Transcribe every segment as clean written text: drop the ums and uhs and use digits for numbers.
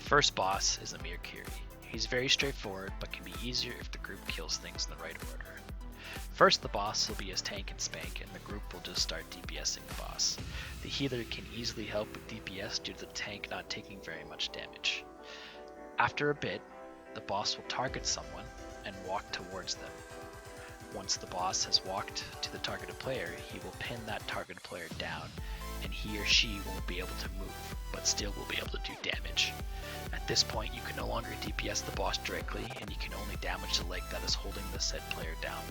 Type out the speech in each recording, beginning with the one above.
First boss is Amir Kiri. He's very straightforward, but can be easier if the group kills things in the right order. First, the boss will be his tank and spank, and the group will just start DPSing the boss. The healer can easily help with DPS due to the tank not taking very much damage. After a bit, the boss will target someone and walk towards them. Once the boss has walked to the targeted player, he will pin that targeted player down, and he or she won't be able to move, but still will be able to do damage. At this point, you can no longer DPS the boss directly, and you can only damage the leg that is holding the said player down.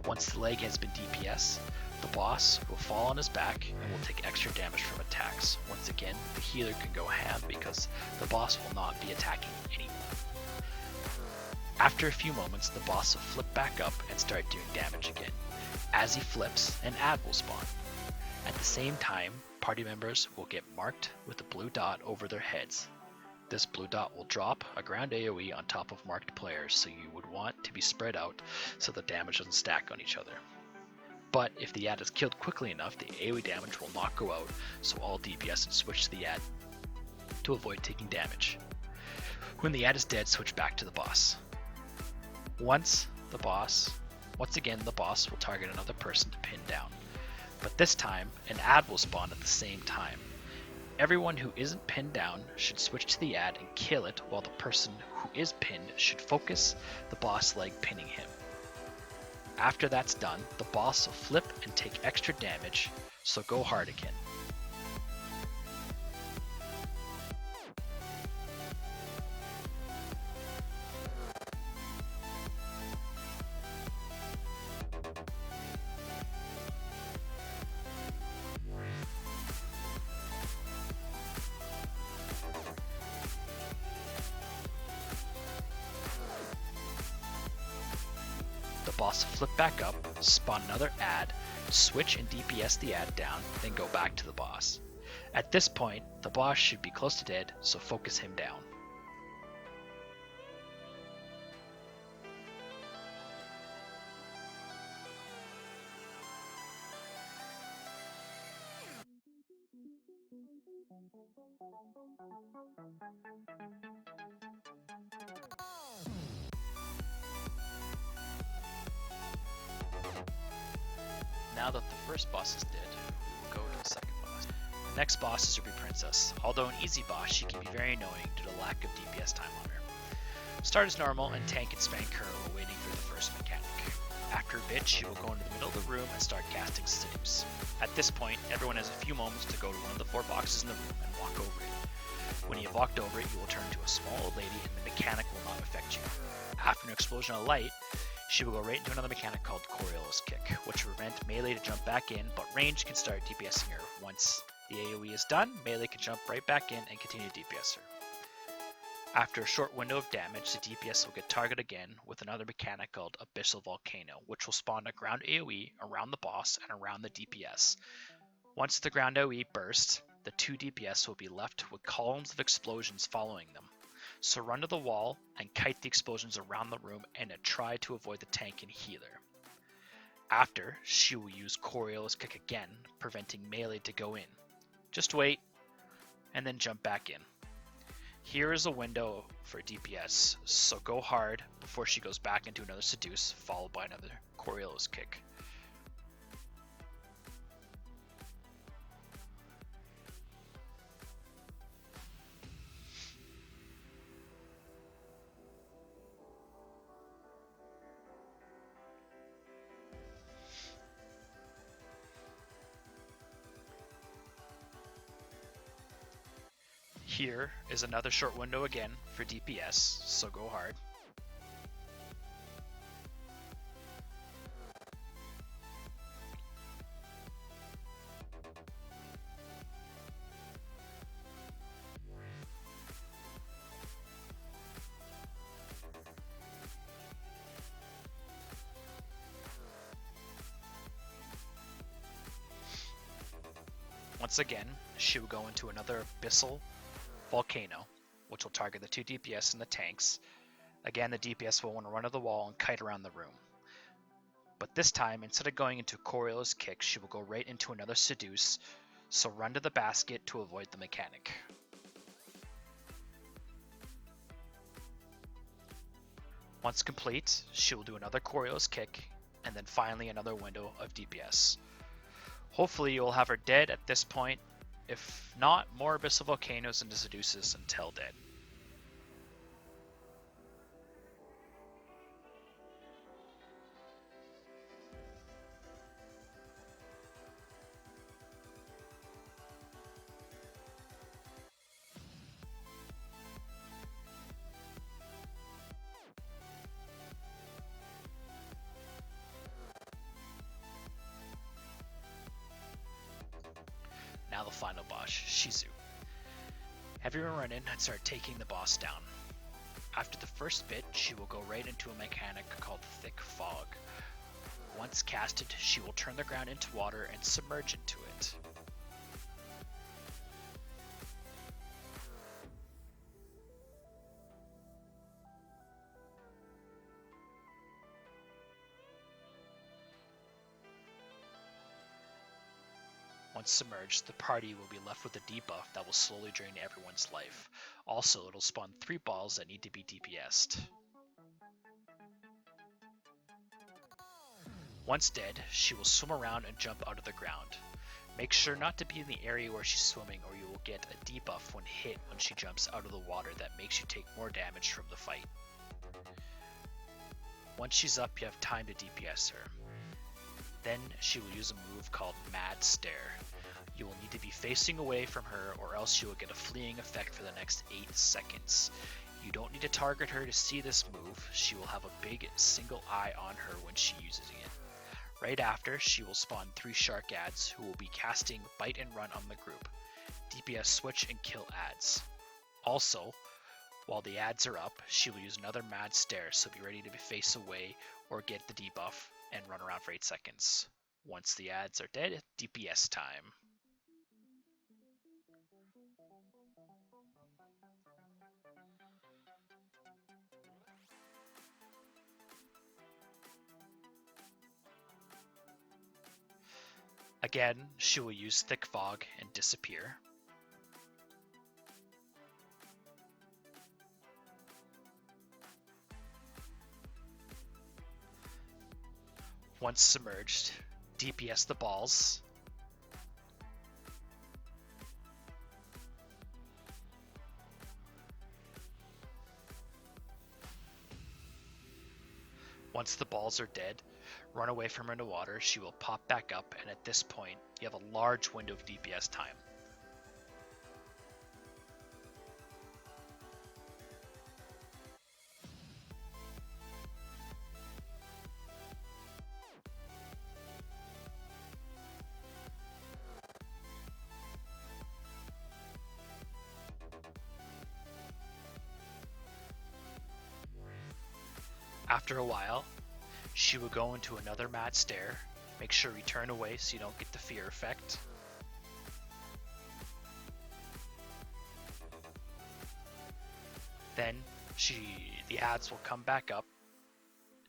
Once the leg has been DPS, the boss will fall on his back and will take extra damage from attacks. Once again, the healer can go ham because the boss will not be attacking anyone. After a few moments, the boss will flip back up and start doing damage again. As he flips, an ad will spawn. At the same time, party members will get marked with a blue dot over their heads. This blue dot will drop a ground AoE on top of marked players, so you would want to be spread out so the damage doesn't stack on each other. But if the ad is killed quickly enough, the AoE damage will not go out, so all DPS should switch to the ad to avoid taking damage. When the ad is dead, switch back to the boss. Once again the boss will target another person to pin down. But this time, an ad will spawn at the same time. Everyone who isn't pinned down should switch to the ad and kill it, while the person who is pinned should focus the boss leg pinning him. After that's done, the boss will flip and take extra damage, so go hard again. The boss will flip back up, spawn another ad, switch and DPS the ad down, then go back to the boss. At this point, the boss should be close to dead, so focus him down. Now that the first boss is dead, we will go to the second boss. The next boss is Ruby Princess. Although an easy boss, she can be very annoying due to lack of DPS time on her. Start as normal and tank and spank her while waiting for the first mechanic. After a bit, she will go into the middle of the room and start casting seduce. At this point, everyone has a few moments to go to one of the 4 boxes in the room and walk over it. When you have walked over it, you will turn into a small old lady and the mechanic will not affect you. After an explosion of light, she will go right into another mechanic called Coriolis Kick, which will prevent melee to jump back in, but range can start DPSing her. Once the AoE is done, melee can jump right back in and continue to DPS her. After a short window of damage, the DPS will get targeted again with another mechanic called Abyssal Volcano, which will spawn a ground AoE around the boss and around the DPS. Once the ground AoE bursts, the 2 DPS will be left with columns of explosions following them. So run to the wall and kite the explosions around the room and try to avoid the tank and healer. After, she will use Coriolis Kick again, preventing melee to go in. Just wait, and then jump back in. Here is a window for DPS, so go hard before she goes back into another Seduce, followed by another Coriolis Kick. Here is another short window again for DPS, so go hard. Once again, she will go into another abyssal volcano, which will target the 2 DPS and the tanks. Again, the DPS will want to run to the wall and kite around the room. But this time, instead of going into Coriolis Kick, she will go right into another Seduce, so run to the basket to avoid the mechanic. Once complete, she will do another Coriolis Kick, and then finally another window of DPS. Hopefully you will have her dead at this point. If not, more Abyssal Volcanoes into Seduces until dead. Now the final boss, Shizu. Have your run in and start taking the boss down. After the first bit, she will go right into a mechanic called Thick Fog. Once casted, she will turn the ground into water and submerge into it. Once submerged, the party will be left with a debuff that will slowly drain everyone's life. Also, it'll spawn 3 balls that need to be DPS'd. Once dead, she will swim around and jump out of the ground. Make sure not to be in the area where she's swimming or you will get a debuff when hit when she jumps out of the water that makes you take more damage from the fight. Once she's up, you have time to DPS her. Then she will use a move called Mad Stare. You will need to be facing away from her or else you will get a fleeing effect for the next 8 seconds. You don't need to target her to see this move. She will have a big single eye on her when she uses it. Right after, she will spawn 3 shark ads who will be casting Bite and Run on the group. DPS switch and kill ads. Also, while the ads are up, she will use another Mad Stare, so be ready to be face away or get the debuff and run around for 8 seconds. Once the ads are dead, DPS time. Again, she will use Thick Fog and disappear. Once submerged, DPS the balls. Once the balls are dead, run away from her in the water. She will pop back up, and at this point, you have a large window of DPS time. After a while, she will go into another Mad Stare. Make sure you turn away so you don't get the fear effect. Then the ads will come back up.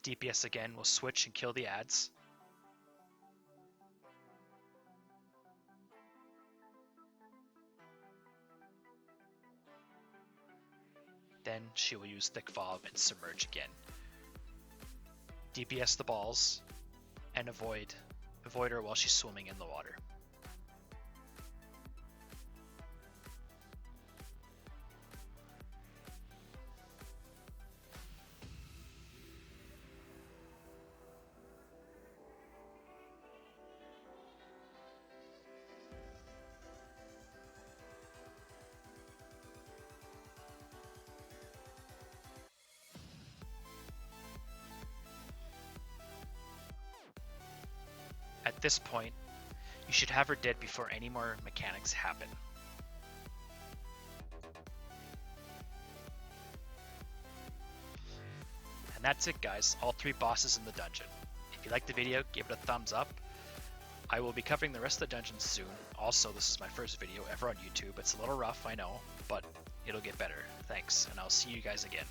DPS again will switch and kill the ads. Then she will use Thick Fog and submerge again. DPS the balls and avoid her while she's swimming in the water. At this point, you should have her dead before any more mechanics happen. And that's it, guys. All 3 bosses in the dungeon. If you liked the video, give it a thumbs up. I will be covering the rest of the dungeons soon. Also, this is my first video ever on YouTube. It's a little rough, I know, but it'll get better. Thanks, and I'll see you guys again.